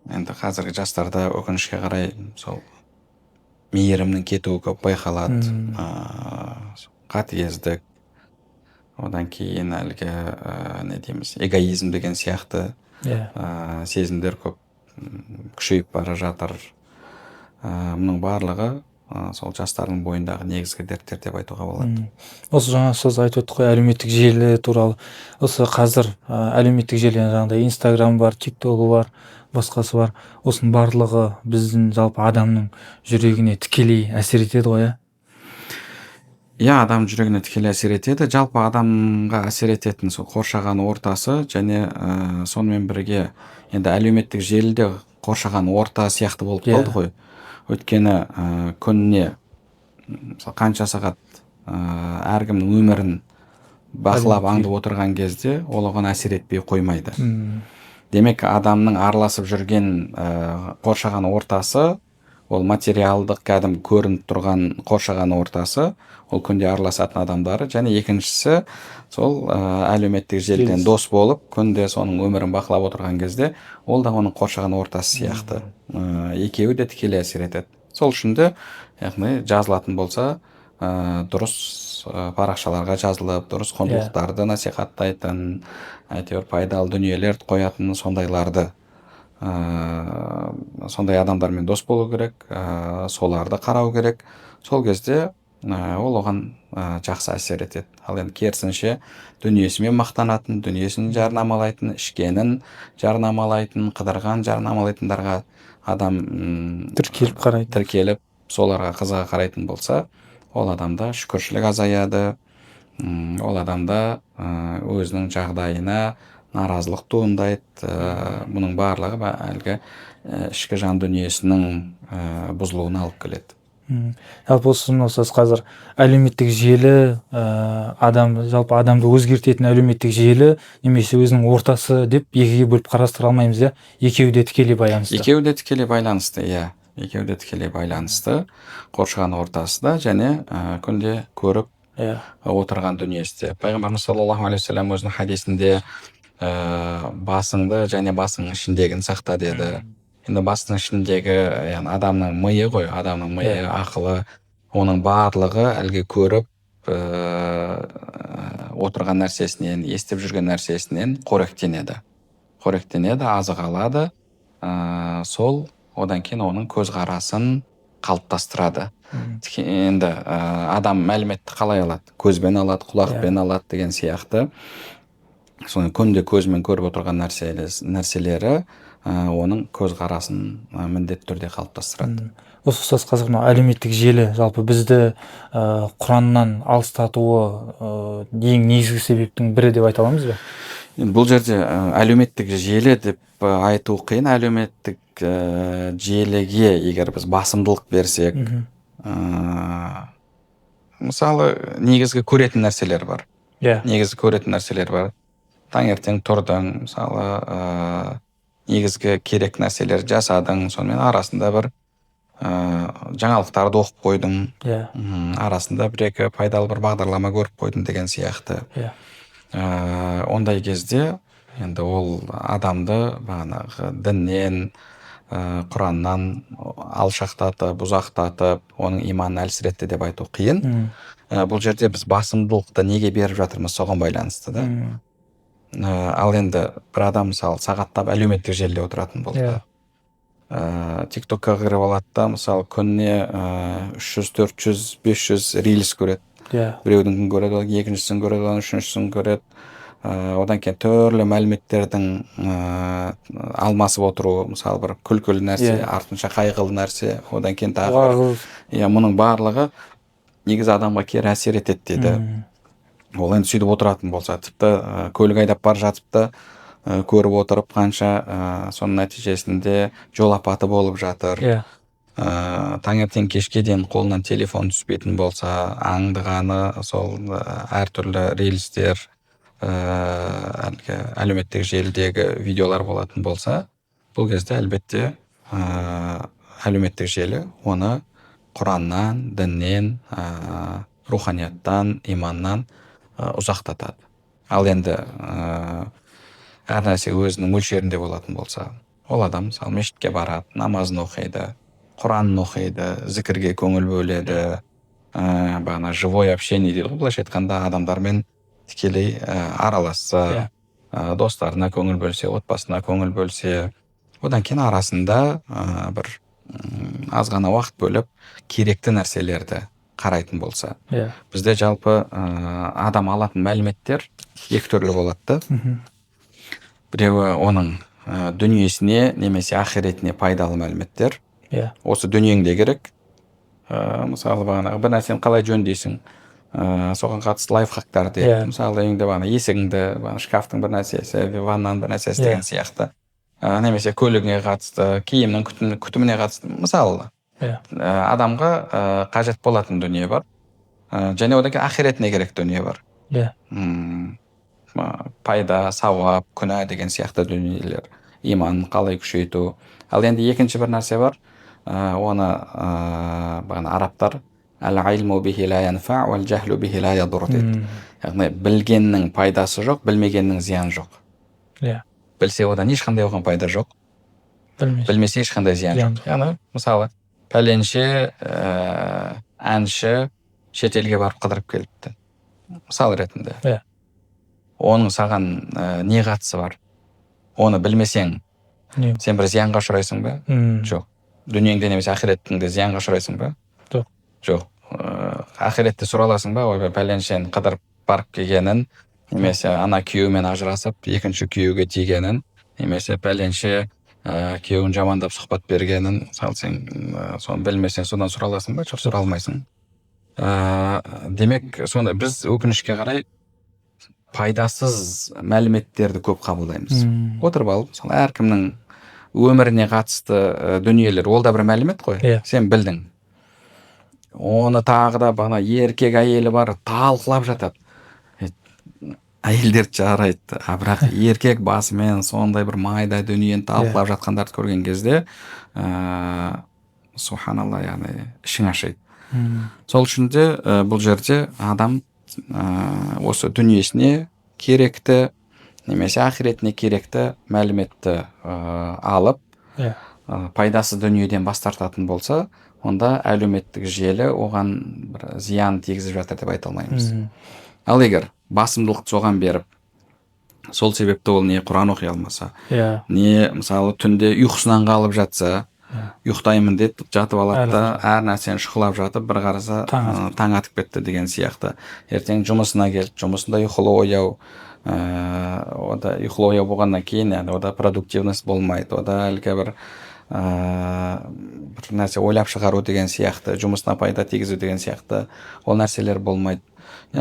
енді қазіргі жастарда өкінішке қарай сол мейірімнің кетуі көп байқалады. Қатыгездік, одан кейін әлгі не дейміз, эгоизм деген сияқты сезімдер көп күшейіп бара жатыр. Мұның барлығы сол жастардың бойындағы негізгі дерттер деп айтуға болады. Осы жаңа сіз айтып өттік қой, әлеуметтік желі туралы. Осы қазір әлеуметтік желі жаңағыдай Инстаграм бар, ТикТогы бар, басқасы бар. Осының барлығы біздің жалпы адамның жүрегіне тікелей әсер етеді ғой, Иә, адам жүрегіне тікелей әсер етеді. Жалпы адамға әсер ететін сол қоршаған ортасы және сонымен бірге енді әлеуметтік желіде қоршаған орта сияқты болып қалды ғой. Өйткені күніне қанша сағат әркімнің өмірін бақылап аңдып отырған кезде ол оған әсер етпей қоймайды. Демек, адамның араласып жүрген қоршаған ортасы, ол материалдық кәдімгі көрініп тұрған қоршаған ортасы, ол күнде араласатын адамдары, және екіншісі сол әлеуметтік желіден дос болып, күнде соның өмірін бақылап отырған кезде, ол да оның қоршаған ортасы сияқты. Екеуі де тікелей әсер етеді. Сол үшін де, яғни жазылатын болса, дұрыс парақшаларға жазылып, дұрыс құндылықтарды насихаттайтын, әйтеуір пайдалы дүниелерді қоятын сондайларды, сондай адамдармен дос болу керек, соларды қарау керек. Сол кезде ол оған жақсы әсер етеді. Ал енді керісінше дүниесімен мақтанатын, дүниесін жарнамалайтын, ішкенін жарнамалайтын, қыдырған жарнамалайтындарға адам тіркеліп, соларға қызыға қарайтын болса, ол адамда шүкіршілік азаяды, ол адамда өзінің жағдайына наразылық туындайды. Бұның барлығы әлгі ішкі жан дүниесінің бұзылуына алып келеді. Жалпы сіз қазір әлеуметтік желі, жалпы адамды өзгертетін әлеуметтік желі немесе өзінің ортасы деп екіге бөліп қарастыра алмаймыз, екеуі де тікелей байланысты. Екеуі де тікелей байланысты, иә. Екеуі де тікелей байланысты. Қоршаған ортасы да және күнде көріп отырған дүниесі. Пайғамбарымыз саллаллаху алейхи вассалам өзінің хадисінде басыңды және басыңның ішіндегін сақта деді. Енді басының ішіндегі адамның миы ғой, адамның миы, ақылы, оның барлығы әлгі көріп отырған нәрсесінен, естіп жүрген нәрсесінен қоректенеді, азық алады. Сол одан кейін оның көзқарасын қалыптастырады. Енді адам мәліметті қалай алады? Көзбен алады, құлақпен алады деген сияқты. Соны күнде көзмен көріп отырған нәрселері оның көзқарасын міндетті түрде қалыптастырады. Осы ұқсас қазір әлеуметтік желі жалпы бізді Құраннан алыстатуы ең негізгі себептің бірі деп айта аламыз ба? Бұл жерде әлеуметтік желі деп айту қиын. Әлеуметтік желіге егер біз басымдылық берсек, мысалы негізгі көретін нәрселер бар. Таңертең тұрдың, мысалы негізгі керек нәрселер жасадың, сонымен арасында бір жаңалықтарды оқып қойдың, арасында бір-екі пайдалы бір бағдарлама көріп қойдың деген сияқты. Ондай кезде енді ол адамды бағанағы діннен, Құраннан алшақтатып, ұзақтатып, оның иманын әлсіретті деп айту қиын. Бұл жерде біз басымдылықты неге беріп жатырмыз, соған байланысты да. Ал енді бір адам мысалы сағаттап әлеуметтік желіде отыратын болды. ТикТокқа кіріп алады да, мысалы күніне 300, 400, 500 рилс көреді. Біреудің көреді, екіншісін көреді, үшіншісін көреді. одан кейін түрлі мәліметтердің алмасып отыру, мысалы бір күлкілі нәрсе, артынша қайғылы нәрсе, одан кейін тағы мұның барлығы негізі адамға кері әсер етеді деді. Ол енді сөйтіп отыратын болса, тіпті көлік айдап бара жатып та көріп отырып қанша соның нәтижесінде жол апаты болып жатыр. Таңертең кешке дейін қолынан телефон түспейтін болса, аңдығаны сол әртүрлі рилстер, әлеуметтік желідегі видеолар болатын болса, бұл кезде әлбетте әлеуметтік желі оны Құраннан, діннен, руханияттан, иманнан ұзақтатады. Ал енді әр нәрсе өзінің мөлшерінде болатын болса, ол адам мысалы мешітке барады, намазын оқиды, Құранын оқиды, зікірге көңіл бөледі, бағана живое общение дейді ғой, былайша айтқанда адамдармен тікелей араласса, достарына көңіл бөлсе, отбасына көңіл бөлсе, одан кейін арасында бір аз ғана уақыт бөліп керекті нәрселерді қарайтын болса. Бізде жалпы адам алатын мәліметтер екі түрлі болады. Біреуі оның дүниесіне немесе ақиретіне пайдалы мәліметтер. Осы дүниеңде керек. Мысалы бағанағы бір нәрсені қалай жөндейсің, соған қатысты лайфхактар деп. Мысалы үйіңде бағана есігіңді, шкафтың бір нәрсесі, ваннаның бір нәрсесі деген сияқты. Немесе көлігіне қатысты, киімнің күтіміне қатысты. Мысалы адамға қажет болатын дүние бар. Және одан кейін ақиретіне керек дүние бар. Пайда, сауап, күнә деген сияқты дүниелер. Иман қалай күшейту. Ал енді екінші бір нәрсе бар. Оны бағана арабтар әл-айлму бихи ла янфа, вәл-жахлу бихи ла ядур дейді. Яғни білгеннің пайдасы жоқ, білмегеннің зияны жоқ. Білсе одан ешқандай оған пайда жоқ. Білмесе ешқандай зиян жоқ. Яғни мысалы пәленше әнші шетелге барып қыдырып келіпті. Мысал ретінде. Оның саған не қатысы бар? Оны білмесең, сен бір зиянға ұшырайсың ба? Жоқ. Дүниеңде немесе ақиреттіңде зиянға ұшырайсың ба? Жоқ. Ақиретте сұраласың ба? Ой, пәленшен қыдырып барып келгенін, немесе ана күйеуімен ажырасып, екінші күйеуге тигенін, немесе пәленше күйеуін жамандап сұхбат бергенін, мысалы сен соны білмесең, содан сұраласың ба? Жоқ, сұралмайсың. Демек, сонда біз өкінішке қарай пайдасыз мәліметтерді көп қабылдаймыз. Отырып алып, мысалы әркімнің өміріне қатысты дүниелер, ол да бір мәлімет қой. Сен білдің. Оны тағы да бағана еркек әйелі бар, талқылап жатады. Әйелдер жарайды, бірақ еркек басымен сондай бір майда дүниені талқылап жатқандарды көрген кезде, субханалла, яғни ішің ашиды. Сол үшін де бұл жерде адам осы дүниесіне керекті, немесе ақиретіне керекті мәліметті алып, пайдасы дүниеден бас тартатын болса, онда әлеуметтік желі оған бір зиян тигізіп жатыр деп айта алмаймыз. Ал егер басымдылықты соған беріп, сол себепті ол не Құран оқи алмаса, не мысалы түнде ұйқысынан қалып жатса, ұйықтаймын деп жатып алады да, әр нәрсені шұқылап жатып, бір қараса таң атып кетті деген сияқты. Ертең жұмысына келді, жұмысында ұйқылы ояу, ода ұйқылы ояу болғаннан кейін, ода продуктивность болмайды, ода әлгі бір нәрсе ойлап шығару деген сияқты, жұмысына пайда тигізу деген сияқты, ол нәрселер болмайды.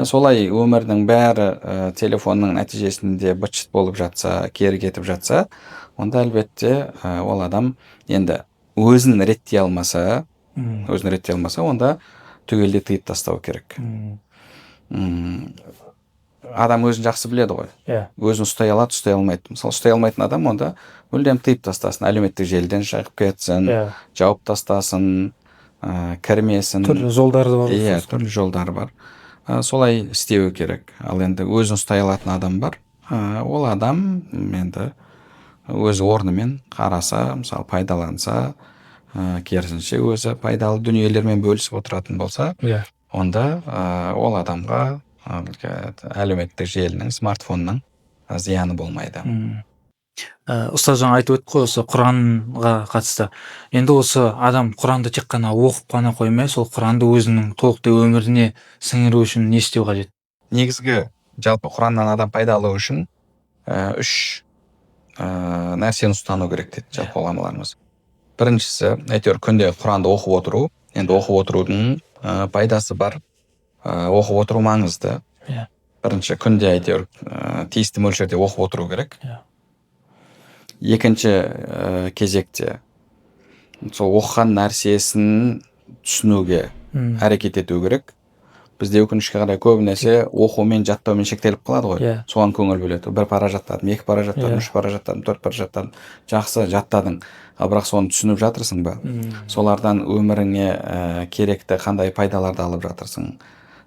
Солай өмірдің бәрі телефонның нәтижесінде быт-шыт болып жатса, кері кетіп жатса, онда әлбетте ол адам енді өзін реттей алмаса, онда түгелде тыйып тастау керек. Адам өзін жақсы біледі ғой. Өзін ұстай алады, ұстай алмайды. Мысалы, ұстай алмайтын адам онда мүлдем тыйып тастасын, әлеуметтік желіден шығып кетсін, жауып тастасын, кірмесін. Түрлі жолдары бар. Түрлі жолдары бар. Солай істеу керек. Ал енді өзін ұстай алатын адам бар. Ол адам енді өз орнымен қараса, мысалы пайдаланса, керісінше өзі пайдалы дүниелермен бөлісіп отыратын болса, онда ол адамға әлеуметтік желінің, смартфонның зияны болмайды. Ұстаз жаңа айтып өтті ғой, осы Құранға қатысты. Енді осы адам Құранды тек қана оқып қана қоймай, сол Құранды өзінің толықтай өміріне сіңіру үшін не істеу қажет? Негізгі жалпы Құраннан адам пайда алу үшін үш нәрсені ұстану керек дейді жалпы ғұламаларымыз. Біріншісі, әйтеуір күнде Құранды оқып отыру. Енді оқып отырудың пайдасы бар. Оқып отыру маңызды. Бірінші, күнде әйтеуір тиісті мөлшерде оқып отыру керек. Екінші кезекте сол оқыған нәрсесін түсінуге әрекет ету керек. Бізде өкінішке қарай көбінесе оқумен жаттаумен шектеліп қалады ғой. Соған көңіл бөледі. Бір пара жаттадым, екі пара жаттадым, үш пара жаттадым, төрт пара жаттадым. Жақсы жаттадың, бірақ соны түсініп жатырсың ба? Солардан өміріңе керекті қандай пайдаларды алып жатырсың?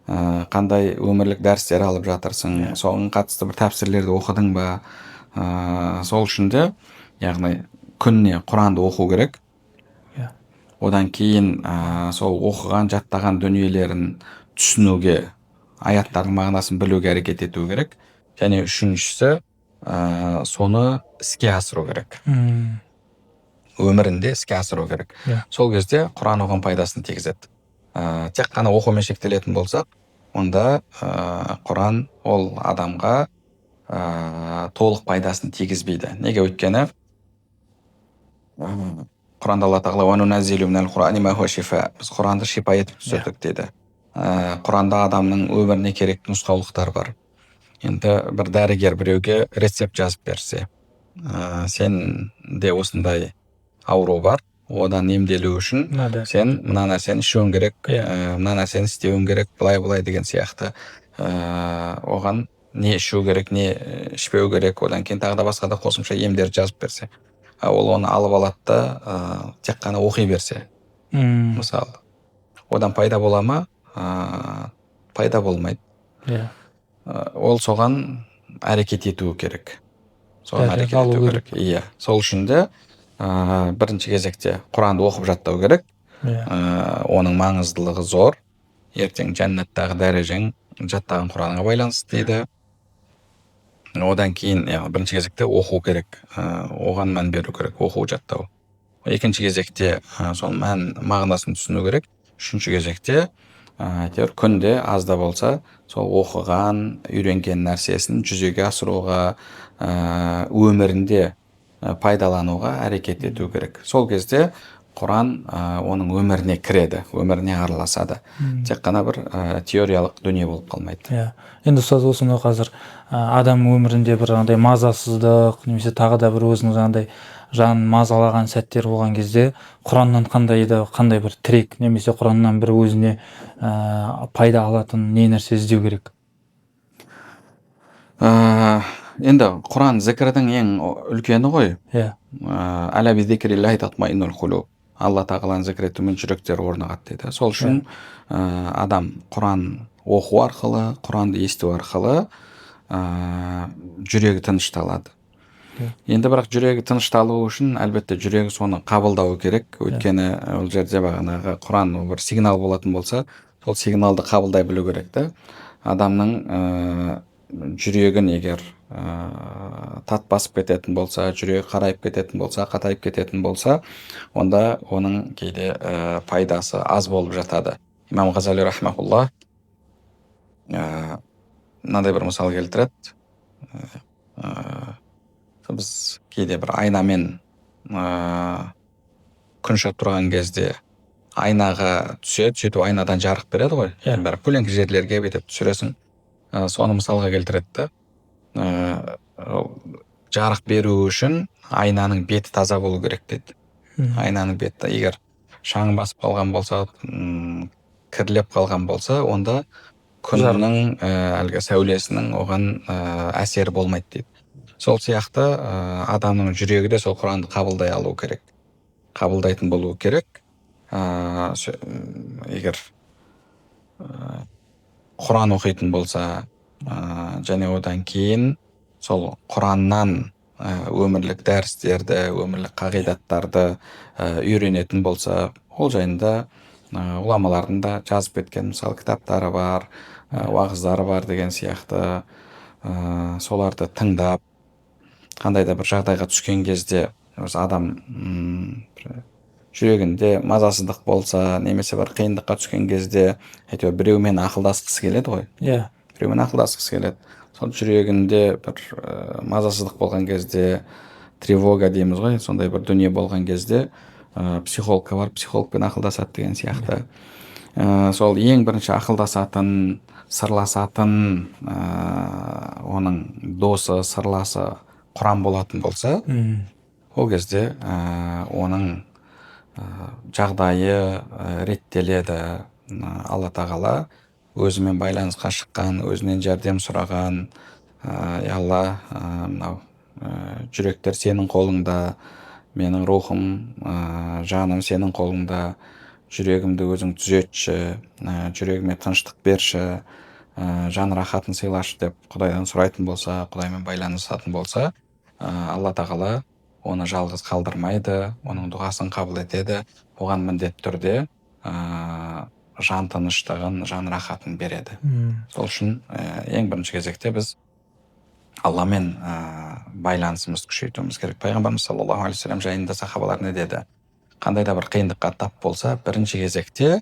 Қандай өмірлік дәрістер алып жатырсың? Соған қатысты бір тәпсірлерді оқыдың ба? Сол үшін де, яғни күніне Құранды оқу керек. Одан кейін сол оқыған, жаттаған дүниелерін түсінуге, аяттардың мағынасын білуге әрекет ету керек. Және үшіншісі, соны іске асыру керек. Өмірінде іске асыру керек. Сол кезде Құран оған пайдасын тигізеді. Тек қана оқумен шектелетін болсақ, онда Құран ол адамға толық пайдасын тигізбейді. Неге? Өйткені Құранда Алла тағала «Уануназзилу минал Құрани ма хуа шифа». Біз Құранды шипа етіп түсірдік дейді. Құранда адамның өміріне керекті нұсқаулықтар бар. Енді бір дәрігер біреуге рецепт жазып берсе, сен де осындай ауру бар, одан емделу үшін сен мына нәрсені ішуің керек, мына нәрсені істеуің керек, былай деген сияқты оған не ішу керек, не ішпеу керек, одан кейін тағы да басқа да қосымша емдерді жазып берсе, ол оны алып алады да тек қана оқи берсе, мысалы, одан пайда бола ма? Пайда болмайды. Ол соған әрекет ету керек. Соған әрекет ету керек. Сол үшін де бірінші кезекте Құранды оқып жаттау керек. Оның маңыздылығы зор. Ертең жәннаттағы дәрежең жаттаған Құранға байланысты дейді. Одан кейін бірінші кезекте оқу керек. Оған мән беру керек, оқу жаттау. Екінші кезекте сол мағынасын түсіну керек. Үшінші кезекте әйтеуір күнде аз да болса сол оқыған, үйренген нәрсесін жүзеге асыруға, өмірінде пайдалануға әрекет ету керек. Сол кезде Құран оның өміріне кіреді, өміріне араласады. Тек қана бір теориялық дүние болып қалмайды. Енді ұстаз, осыны қазір адам өмірінде бір андай мазасыздық, немесе тағы да бір өзінің жаңағыдай жанын мазалаған сәттер болған кезде Құраннан қандай бір тірек, немесе Құраннан бір өзіне пайда алатын не нәрсе іздеу керек? Енді Құран зікірдің ең үлкені ғой. Әла би-зикриллахи татмаиннул қулуб. Алла тағаланы зікір етумен жүректер орнығады дейді. Сол үшін адам Құран оқу арқылы, Құранды есту арқылы жүрегі тынышталады. Енді бірақ жүрегі тынышталу үшін әлбетте жүрегі соны қабылдауы керек. Өйткені ол жерде бағанағы Құран бір сигнал болатын болса, сол сигналды қабылдай білу керек те. Адамның жүрегін егер тат басып кететін болса, жүрегі қарайып кететін болса, қатайып кететін болса, онда оның кейде пайдасы аз болып жатады. Имам Ғазали рахмаулла мынандай бір мысал келтіреді. Біз кейде бір айнамен күн шығып тұрған кезде айнаға түседі, сөйтіп айнадан жарық береді ғой. Бір көлеңке жерлерге бүйтіп түсіресің. Соны мысалға келтіреді. Жарық беру үшін айнаның беті таза болу керек дейді. Айнаның беті егер шаң басып қалған болса, кірлеп қалған болса, онда күннің әлгі сәулесінің оған әсері болмайды дейді. Сол сияқты адамның жүрегі де сол Құранды қабылдай алу керек. Қабылдайтын болу керек. Егер Құран оқитын болса, және одан кейін сол Құраннан өмірлік дәрістерді, өмірлік қағидаттарды үйренетін болса, ол жайында ғұламалардың да жазып кеткен мысалы кітаптары бар, уағыздары бар деген сияқты. Соларды тыңдап, қандай да бір жағдайға түскен кезде адам жүрегінде мазасыздық болса, немесе бір қиындыққа түскен кезде әйтеуір біреумен ақылдасқысы келеді ғой. Біреумен ақылдасқысы келеді. сол жүрегінде бір мазасыздық болған кезде, тревога дейміз ғой, сондай бір дүние болған кезде психологқа барып психологпен ақылдасады деген сияқты. Сол ең бірінші ақылдасатын, сырласатын оның досы, сырласы Құран болатын болса, ол кезде оның жағдайы реттеледі. Алла тағала өзімен байланысқа шыққан, өзінен жәрдем сұраған, алла, мынау жүректер сенің қолыңда, менің рухым, жаным сенің қолыңда, жүрегімді өзің түзетші, жүрегіме тыныштық берші, жан рахатын сыйлашы деп Құдайдан сұрайтын болса, Құдаймен байланысатын болса, алла тағала оны жалғыз қалдырмайды, оның дұғасын қабыл етеді, оған міндетті түрде жан тыныштығын, жан рахатын береді. Сол үшін ең бірінші кезекте біз Алламен байланысымызды күшейтуіміз керек. Пайғамбарымыз саллаллаху алейхи вассалам жайында сахабалар не деді? Қандай да бір қиындыққа тап болса, бірінші кезекте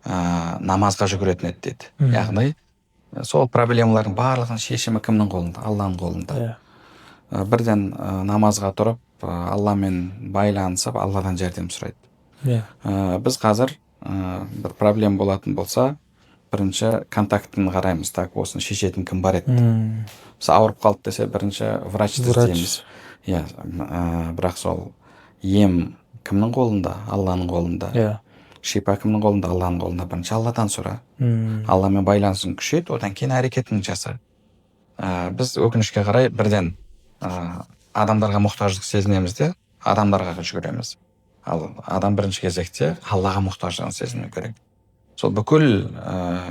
намазға жүгіретін еді деді. Яғни сол проблемалардың барлығының шешімі кімнің қолында? Алланың қолында. Бірден намазға тұрып, Алламен байланысып, Алладан жәрдем сұрайды. Біз қазір бір проблема болатын болса, бірінші контактын қараймыз, так, осыны шешетін кім бар еді. Біз ауырып қалды десе, бірінші врачты іздейміз. Бірақ сол ем кімнің қолында? Алланың қолында. Шипа кімнің қолында? Алланың қолында. Бірінші Алладан сұра. Алламен байланысын күшейт, одан кейін әрекетін жаса. Біз өкінішке қарай бірден адамдарға мұқтаждық сезінеміз де, адамдарға жүгіреміз. Ал адам бірінші кезекте Аллаға мұқтаждығын сезіну керек. Сол бүкіл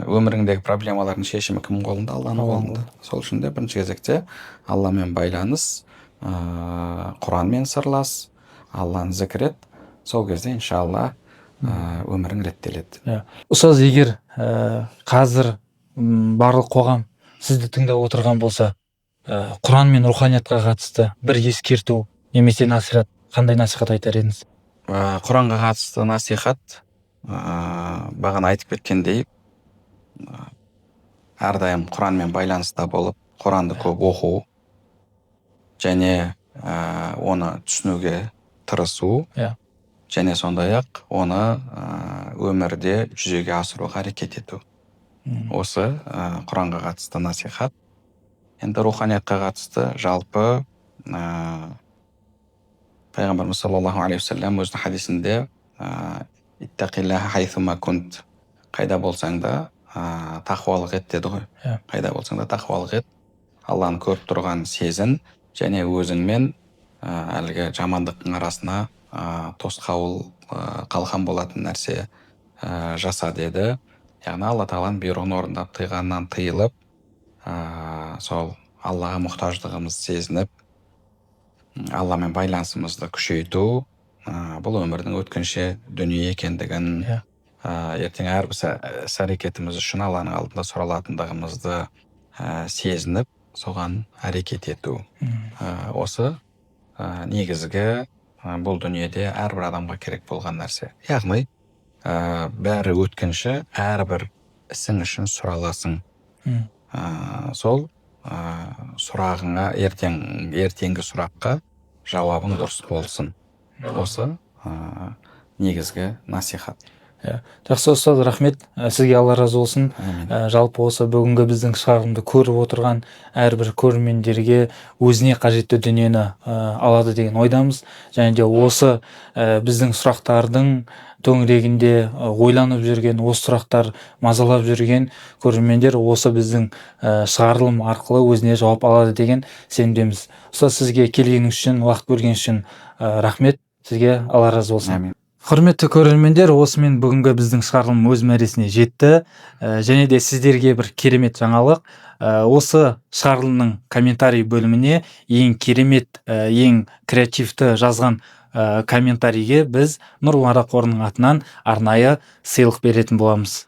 өміріңдегі проблемалардың шешімі кімнің қолында? Алланың қолында. Сол үшін де бірінші кезекте Алламен байланыс, Құранмен сырлас, Алланы зікір ет. Сол кезде иншалла өмірің реттеледі. Ұстаз, егер қазір барлық қоғам сізді тыңдап отырған болса, Құран мен руханиятқа қатысты бір ескерту немесе насихат, қандай насихат айтар едіңіз? Құранға қатысты насихат, бағана айтып кеткендей, әрдайым Құранмен байланыста болып, Құранды көп оқу және оны түсінуге тырысу, және сондай-ақ оны өмірде жүзеге асыруға әрекет ету. Осы Құранға қатысты насихат. Енді руханиятқа қатысты жалпы Пайғамбарымыз саллаллаху алейхи вассалам өзінің хадисінде иттақиллаха хайсума кунт, қайда болсаң да тақуалық ет деді ғой. Қайда болсаң да тақуалық ет, Алланы көріп тұрған сезін, және өзіңмен әлгі жамандықтың арасына тосқауыл қалқан болатын нәрсе жаса деді. Яғни Алла тағаланың бұйрығын орындап, тыйғаннан тыйылып, сол Аллаға мұқтаждығымыз сезініп, Алламен байланысымызды күшейту, бұл өмірдің өткінші дүние екендігін, ертең әрбір іс-әрекетіміз үшін Алланың алдында сұралатындығымызды сезініп, соған әрекет ету. Осы негізгі бұл дүниеде әрбір адамға керек болған нәрсе. Яғни бәрі өткінші, әрбір ісің үшін сұраласың. Сол сұрағыңа, ертеңгі сұраққа жауабың дұрыс болсын. Осы негізгі насихат. Жақсы ұстаз, рахмет. Сізге Алла разы болсын. Жалпы осы бүгінгі біздің шығарылымды көріп отырған әрбір көрермендерге өзіне қажетті дүниені алады деген ойдамыз. Және де осы біздің сұрақтардың төңірегінде ойланып жүрген, осы сұрақтар мазалап жүрген көрермендер осы біздің шығарылым арқылы өзіне жауап алады деген сенімдеміз. Ұстаз, сізге келгеніңіз үшін, уақыт бөлгеніңіз үшін рахмет. Сізге Алла разы болсын. Құрметті көрермендер, осымен бүгінгі біздің шығарылым өз мәресіне жетті. Және де сіздерге бір керемет жаңалық. Осы шығарылымның комментарий бөліміне ең керемет, ең креативті жазған комментарийге біз Нұр Мара қорының атынан арнайы сыйлық беретін боламыз.